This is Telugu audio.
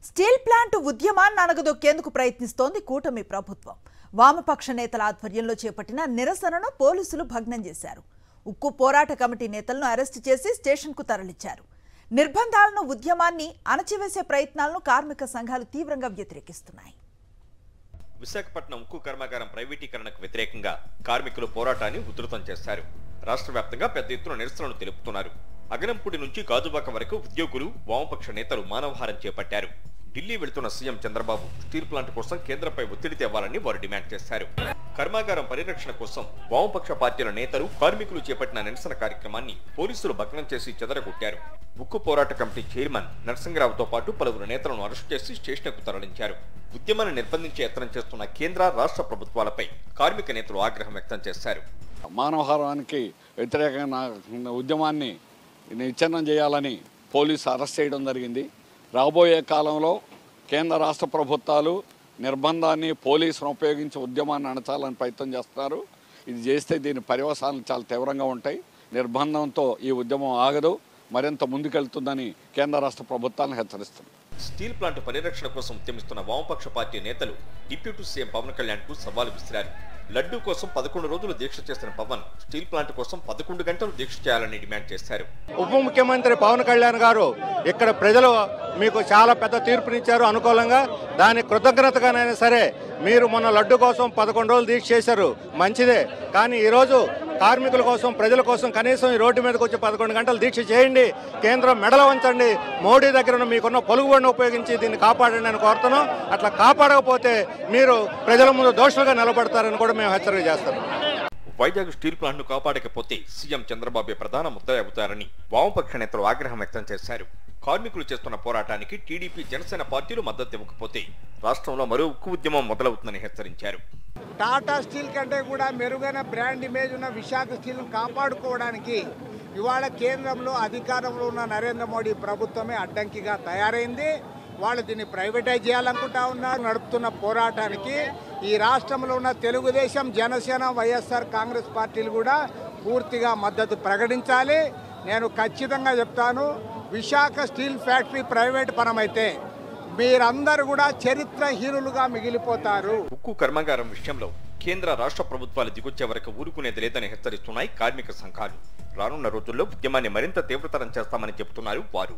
స్టీల్ ప్లాంట్ ఉద్యమాన్ని అణగదొక్కేందుకు ప్రయత్నిస్తోంది కూటమి ప్రభుత్వం. వామపక్ష నేతల ఆధ్వర్యంలో చేపట్టిన నిరసనను పోలీసులు భగ్నం చేశారు. ఉక్కు పోరాట కమిటీ నేతలను అరెస్టు చేసి స్టేషన్కు తరలించారు. నిర్బంధాలను, ఉద్యమాన్ని అణచివేసే ప్రయత్నాలను కార్మిక సంఘాలు తీవ్రంగా వ్యతిరేకిస్తున్నాయి. విశాఖపట్నం ఉక్కు కర్మాగారం ప్రైవేటీకరణకు వ్యతిరేకంగా కార్మికులు పోరాటాన్ని ఉధృతం చేశారు. రాష్ట్ర వ్యాప్తంగా పెద్ద ఎత్తున నిరసనలు తెలుపుతున్నారు. అగనంపూడి నుంచి గాజువాక వరకు ఉద్యోగులు, వామపక్ష నేతలు మానవహారం చేపట్టారు. ఢిల్లీ వెళ్తున్న సీఎం చంద్రబాబు స్టీల్ ప్లాంట్ కోసం కేంద్రంపై ఒత్తిడి తేవాలని వారు డిమాండ్ చేశారు. కర్మాగారం పరిరక్షణ కోసం వామపక్ష పార్టీల నేతలు, కార్మికులు చేపట్టిన నిరసన కార్యక్రమాన్ని పోలీసులు భగ్నం చేసి చెదరగొట్టారు. ఉక్కు పోరాట కమిటీ చైర్మన్ నరసింగరావుతో పాటు పలువురు నేతలను అరెస్టు చేసి స్టేషన్కు తరలించారు. ఉద్యమాన్ని నిర్బంధించే యత్నం చేస్తున్న కేంద్ర, రాష్ట్ర ప్రభుత్వాలపై కార్మిక నేతలు ఆగ్రహం వ్యక్తం చేశారు. మానవహారానికి వ్యతిరేకంగా ఉద్యమాన్ని నిచ్ఛన్నం చేయాలని పోలీసు అరెస్ట్ చేయడం జరిగింది. రాబోయే కాలంలో కేంద్ర, రాష్ట్ర ప్రభుత్వాలు నిర్బంధాన్ని, పోలీసును ఉపయోగించి ఉద్యమాన్ని అణచాలని ప్రయత్నం చేస్తున్నారు. ఇది చేస్తే దీని పర్యవసానాలు చాలా తీవ్రంగా ఉంటాయి. నిర్బంధంతో ఈ ఉద్యమం ఆగదు, మరింత ముందుకెళ్తుందని కేంద్ర, రాష్ట్ర ప్రభుత్వాలను హెచ్చరిస్తుంది. స్టీల్ ప్లాంట్ పరిరక్షణ కోసం ఉద్యమిస్తున్న వామపక్ష పార్టీ నేతలు డిప్యూటీ సీఎం పవన్ కళ్యాణ్ కు సవాల్ విసిరారు. లడ్డూ కోసం 11 రోజులు దీక్ష చేసిన పవన్ స్టీల్ ప్లాంట్ కోసం 11 గంటలు దీక్ష చేయాలని డిమాండ్ చేశారు. ఉప ముఖ్యమంత్రి పవన్ కళ్యాణ్ గారు ఇక్కడ ప్రజలు మీకు చాలా పెద్ద తీర్పునిచ్చారు అనుకూలంగా. దాని కృతజ్ఞతగానైనా సరే మీరు మొన్న లడ్డు కోసం 11 రోజులు దీక్ష చేశారు, మంచిదే. కానీ ఈరోజు కార్మికుల కోసం, ప్రజల కోసం కనీసం ఈ రోడ్డు మీదకి వచ్చి 11 గంటలు దీక్ష చేయండి. కేంద్రం మెడలు వంచండి. మోడీ దగ్గర మీకున్న పొలుగుబడిని ఉపయోగించి దీన్ని కాపాడండి అని కోరుతున్నాం. అట్లా కాపాడకపోతే మీరు ప్రజల ముందు దోషులుగా నిలబడతారని కూడా మేము హెచ్చరిక చేస్తాం. వైజాగ్ స్టీల్ ప్లాంట్ ను కాపాడకపోతే సీఎం చంద్రబాబు ప్రధాన ముద్దాయి అవుతారని వామపక్ష నేతలు ఆగ్రహం వ్యక్తం చేశారు. కార్మికులు చేస్తున్న పోరాటానికి టీడీపీ, జనసేన పార్టీలు మద్దతు ఇవ్వకపోతే రాష్ట్రంలో మరో ఉక్కు ఉద్యమం మొదలవుతుందని హెచ్చరించారు. టాటా స్టీల్ కంటే కూడా మెరుగైన బ్రాండ్ ఇమేజ్ ఉన్న విశాఖ స్టీల్ను కాపాడుకోవడానికి ఇవాళ కేంద్రంలో అధికారంలో ఉన్న నరేంద్ర మోడీ ప్రభుత్వమే అడ్డంకిగా తయారైంది. వాళ్ళు దీన్ని ప్రైవేటైజ్ చేయాలనుకుంటా ఉన్నారు. నడుపుతున్న పోరాటానికి ఈ రాష్ట్రంలో ఉన్న తెలుగుదేశం, జనసేన, వైఎస్ఆర్ కాంగ్రెస్ పార్టీలు కూడా పూర్తిగా మద్దతు ప్రకటించాలి. నేను ఖచ్చితంగా చెప్తాను, విశాఖ స్టీల్ ఫ్యాక్టరీ ప్రైవేట్ పరమైతే మీరందరూ కూడా చరిత్రహీనులుగా మిగిలిపోతారు. ఉక్కు కర్మాగారం విషయంలో కేంద్ర, రాష్ట్ర ప్రభుత్వాలు దిగొచ్చే వరకు ఊరుకునేది లేదని హెచ్చరిస్తున్నాయి కార్మిక సంఘాలు. రానున్న రోజుల్లో ఉద్యమాన్ని మరింత తీవ్రతరం చేస్తామని చెబుతున్నారు వారు.